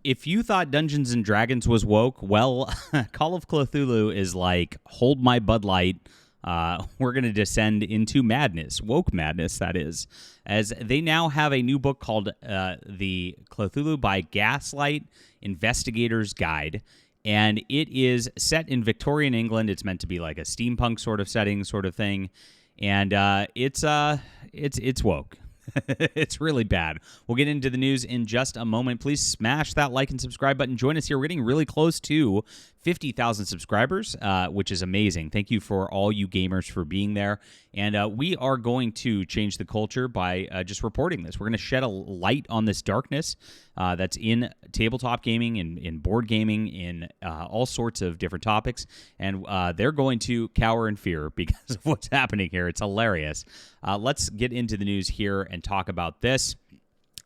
if you thought Dungeons and Dragons was woke, well, Call of Cthulhu is like, hold my Bud Light. We're going to descend into madness, woke madness, that is, as they now have a new book called The Cthulhu by Gaslight Investigator's Guide. And it is set in Victorian England. It's meant to be like a steampunk sort of setting, sort of thing. And it's woke. It's really bad. We'll get into the news in just a moment. Please smash that like and subscribe button. Join us here. We're getting really close to 50,000 subscribers, which is amazing. Thank you for all you gamers for being there. And we are going to change the culture by just reporting this. We're going to shed a light on this darkness that's in tabletop gaming, in board gaming, in all sorts of different topics. And they're going to cower in fear because of what's happening here. It's hilarious. Let's get into the news here and talk about this.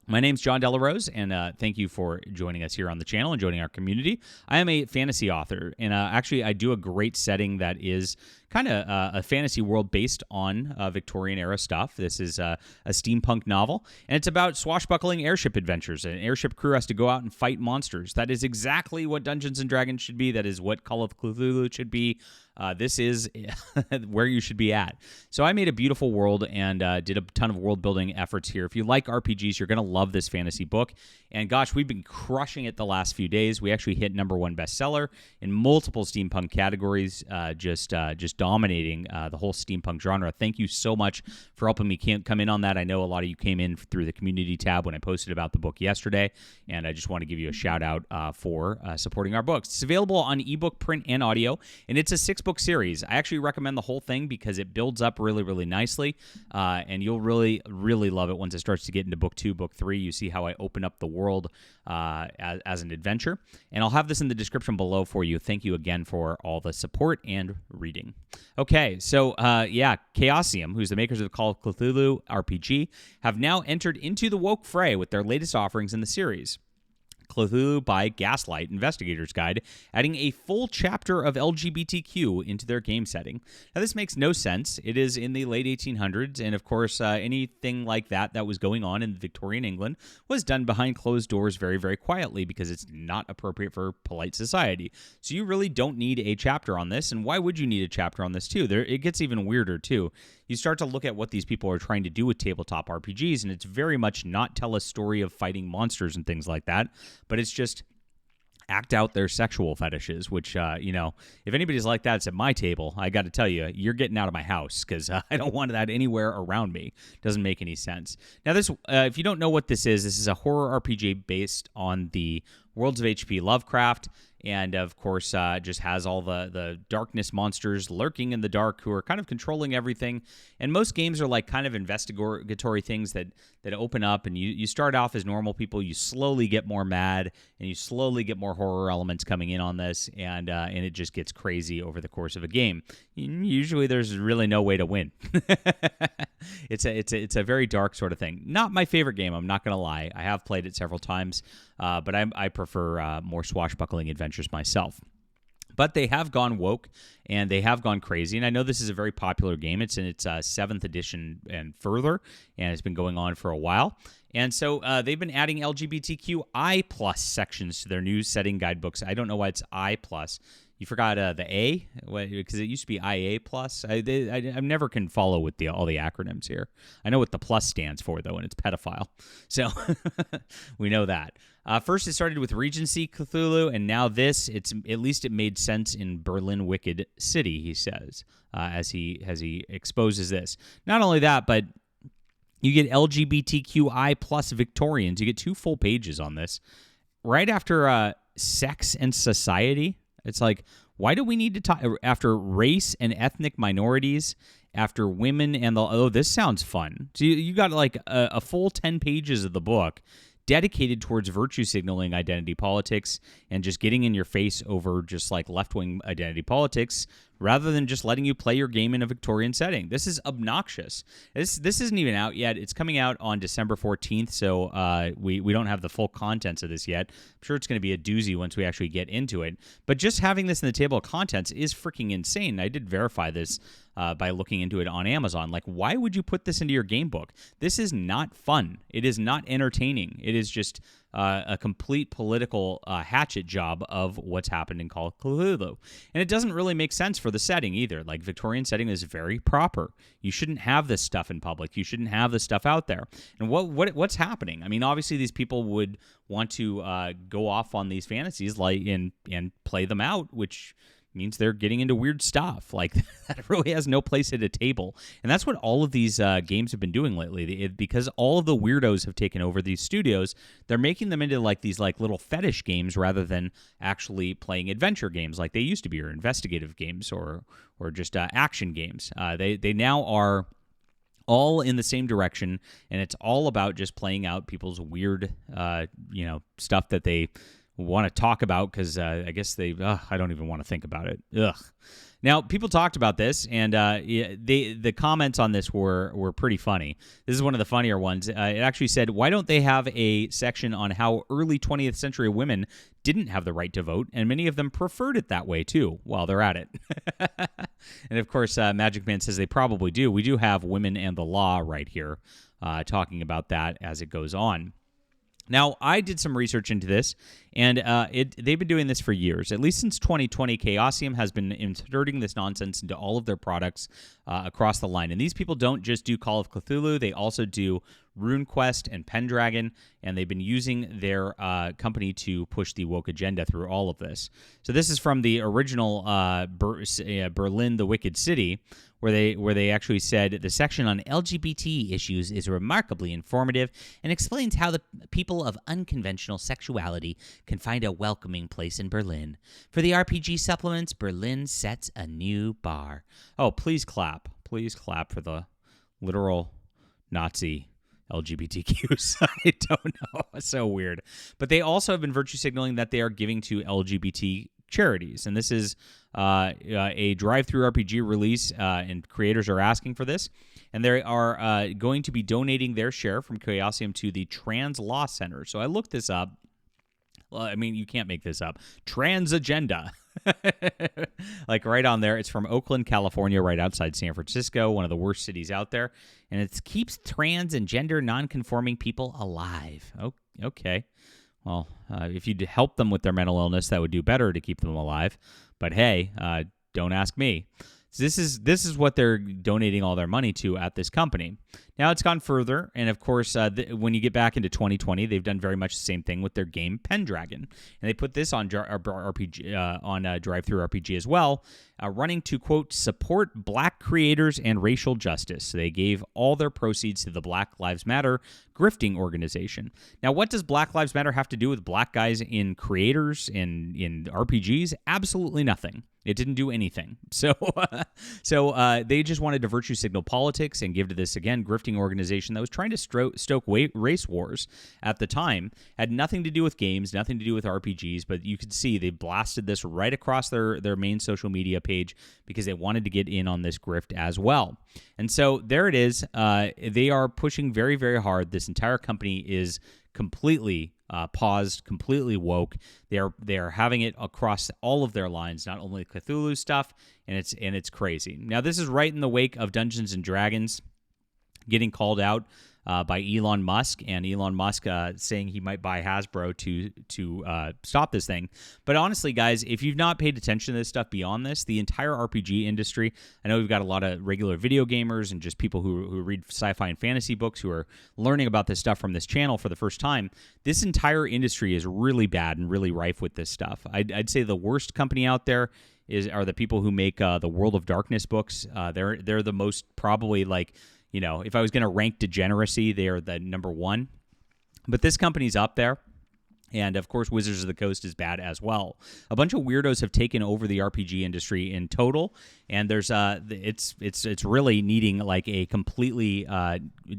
My name's John Delarose, and thank you for joining us here on the channel and joining our community. I am a fantasy author, and actually I do a great setting that is kind of a fantasy world based on Victorian-era stuff. This is a steampunk novel, and it's about swashbuckling airship adventures. An airship crew has to go out and fight monsters. That is exactly what Dungeons & Dragons should be. That is what Call of Cthulhu should be. This is where you should be at. So I made a beautiful world and did a ton of world-building efforts here. If you like RPGs, you're going to love this fantasy book. And gosh, we've been crushing it the last few days. We actually hit #1 bestseller in multiple steampunk categories, just dominating the whole steampunk genre. Thank you so much for helping me come in on that. I know a lot of you came in through the community tab when I posted about the book yesterday, and I just want to give you a shout-out for supporting our books. It's available on ebook, print, and audio, and it's a 6-book series. I actually recommend the whole thing because it builds up really, really nicely, and you'll really, really love it once it starts to get into book 2, book 3. You see how I open up the world as an adventure, and I'll have this in the description below for you. Thank you again for all the support and reading. Okay, so Chaosium, who's the makers of Call of Cthulhu RPG, have now entered into the woke fray with their latest offerings in the series. Cthulhu by Gaslight Investigator's Guide, adding a full chapter of LGBTQ into their game setting. Now, this makes no sense. It is in the late 1800s, and of course, anything like that was going on in Victorian England was done behind closed doors very, very quietly because it's not appropriate for polite society. So you really don't need a chapter on this, and why would you need a chapter on this, too? It gets even weirder, too. You start to look at what these people are trying to do with tabletop RPGs, and it's very much not tell a story of fighting monsters and things like that, but it's just act out their sexual fetishes, which, if anybody's like that, it's at my table. I got to tell you, you're getting out of my house because I don't want that anywhere around me. Doesn't make any sense. Now, this, if you don't know what this is a horror RPG based on the worlds of H.P. Lovecraft, and of course just has all the darkness monsters lurking in the dark who are kind of controlling everything. And most games are like kind of investigatory things that open up, and you start off as normal people, you slowly get more mad, and you slowly get more horror elements coming in on this, and it just gets crazy over the course of a game. Usually there's really no way to win. It's a very dark sort of thing. Not my favorite game, I'm not going to lie. I have played it several times, but I prefer more swashbuckling adventures myself. But they have gone woke, and they have gone crazy. And I know this is a very popular game. It's in its 7th edition and further, and it's been going on for a while. And so they've been adding LGBTQI+ sections to their new setting guidebooks. I don't know why it's I+. You forgot the A? Because it used to be IA+. I never can follow with all the acronyms here. I know what the plus stands for, though, and it's pedophile. So we know that. First, it started with Regency Cthulhu, and now this. At least it made sense in Berlin Wicked City, he says, as he exposes this. Not only that, but you get LGBTQI+ Victorians. You get 2 full pages on this. Right after Sex and Society, it's like, why do we need to talk after race and ethnic minorities, after women and this sounds fun. So you got like a full 10 pages of the book dedicated towards virtue signaling identity politics and just getting in your face over just like left-wing identity politics rather than just letting you play your game in a Victorian setting. This is obnoxious. This isn't even out yet. It's coming out on December 14th, so we don't have the full contents of this yet. I'm sure it's going to be a doozy once we actually get into it. But just having this in the table of contents is freaking insane. I did verify this by looking into it on Amazon. Like, why would you put this into your game book? This is not fun. It is not entertaining. It is just a complete political hatchet job of what's happened in Call of Cthulhu. And it doesn't really make sense for the setting either. Like, Victorian setting is very proper. You shouldn't have this stuff in public. You shouldn't have this stuff out there. And what's happening? I mean, obviously these people would want to go off on these fantasies and play them out, which means they're getting into weird stuff. Like, that really has no place at a table. And that's what all of these games have been doing lately. Because all of the weirdos have taken over these studios, they're making them into like these like little fetish games rather than actually playing adventure games like they used to be, or investigative games, or just action games. They now are all in the same direction, and it's all about just playing out people's weird stuff that they want to talk about, because I guess I don't even want to think about it. Ugh. Now, people talked about this, and the comments on this were pretty funny. This is one of the funnier ones. It actually said, why don't they have a section on how early 20th century women didn't have the right to vote, and many of them preferred it that way, too, while they're at it. And, of course, Magic Man says they probably do. We do have Women and the Law right here, talking about that as it goes on. Now, I did some research into this, and they've been doing this for years. At least since 2020, Chaosium has been inserting this nonsense into all of their products across the line. And these people don't just do Call of Cthulhu. They also do RuneQuest and Pendragon, and they've been using their company to push the woke agenda through all of this. So this is from the original Berlin, the Wicked City, where they actually said the section on LGBT issues is remarkably informative and explains how the people of unconventional sexuality can find a welcoming place in Berlin. For the RPG supplements, Berlin sets a new bar. Oh, please clap. Please clap for the literal Nazi LGBTQs. I don't know. It's so weird. But they also have been virtue signaling that they are giving to LGBT charities. And this is a drive-through RPG release, and creators are asking for this. And they are going to be donating their share from Chaosium to the Trans Law Center. So I looked this up. Well, I mean, you can't make this up. Trans Agenda. Like, right on there. It's from Oakland, California, right outside San Francisco, one of the worst cities out there. And it keeps trans and gender non-conforming people alive. Oh, okay. Well, if you'd help them with their mental illness, that would do better to keep them alive. But hey, don't ask me. So this is what they're donating all their money to at this company. Now, it's gone further, and of course, when you get back into 2020, they've done very much the same thing with their game Pendragon, and they put this on RPG on Drive-Thru RPG as well, running to, quote, support Black creators and racial justice. So they gave all their proceeds to the Black Lives Matter grifting organization. Now, what does Black Lives Matter have to do with black guys in creators in RPGs? Absolutely nothing. It didn't do anything. So they just wanted to virtue signal politics and give to this, again, grifting organization that was trying to stoke race wars at the time. Had nothing to do with games, nothing to do with RPGs, but you could see they blasted this right across their main social media page because they wanted to get in on this grift as well. And so there it is. They are pushing very, very hard. This entire company is completely paused, completely woke. They are having it across all of their lines, not only Cthulhu stuff, and it's crazy. Now, this is right in the wake of Dungeons and Dragons getting called out by Elon Musk, and Elon Musk saying he might buy Hasbro to stop this thing. But honestly, guys, if you've not paid attention to this stuff beyond this, the entire RPG industry, I know we've got a lot of regular video gamers and just people who read sci-fi and fantasy books who are learning about this stuff from this channel for the first time. This entire industry is really bad and really rife with this stuff. I'd say the worst company out there are the people who make the World of Darkness books. They're the most probably, like, you know, if I was going to rank degeneracy, they are the number one. But this company's up there. And, of course, Wizards of the Coast is bad as well. A bunch of weirdos have taken over the RPG industry in total. And there's it's really needing like a completely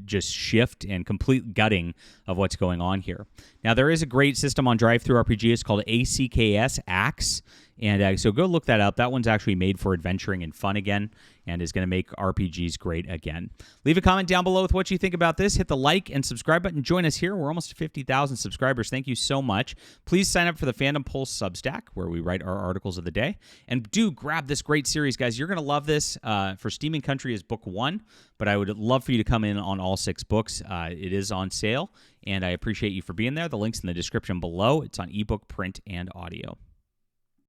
just shift and complete gutting of what's going on here. Now, there is a great system on Drive-Thru RPG. It's called ACKS, Axe. And so go look that up. That one's actually made for adventuring and fun again, and is going to make RPGs great again. Leave a comment down below with what you think about this. Hit the like and subscribe button. Join us here. We're almost to 50,000 subscribers. Thank you so much. Please sign up for the Fandom Pulse Substack, where we write our articles of the day. And do grab this great series, guys. You're going to love this. For Steam and Country is book 1, but I would love for you to come in on all 6 books. It is on sale, and I appreciate you for being there. The link's in the description below. It's on ebook, print, and audio.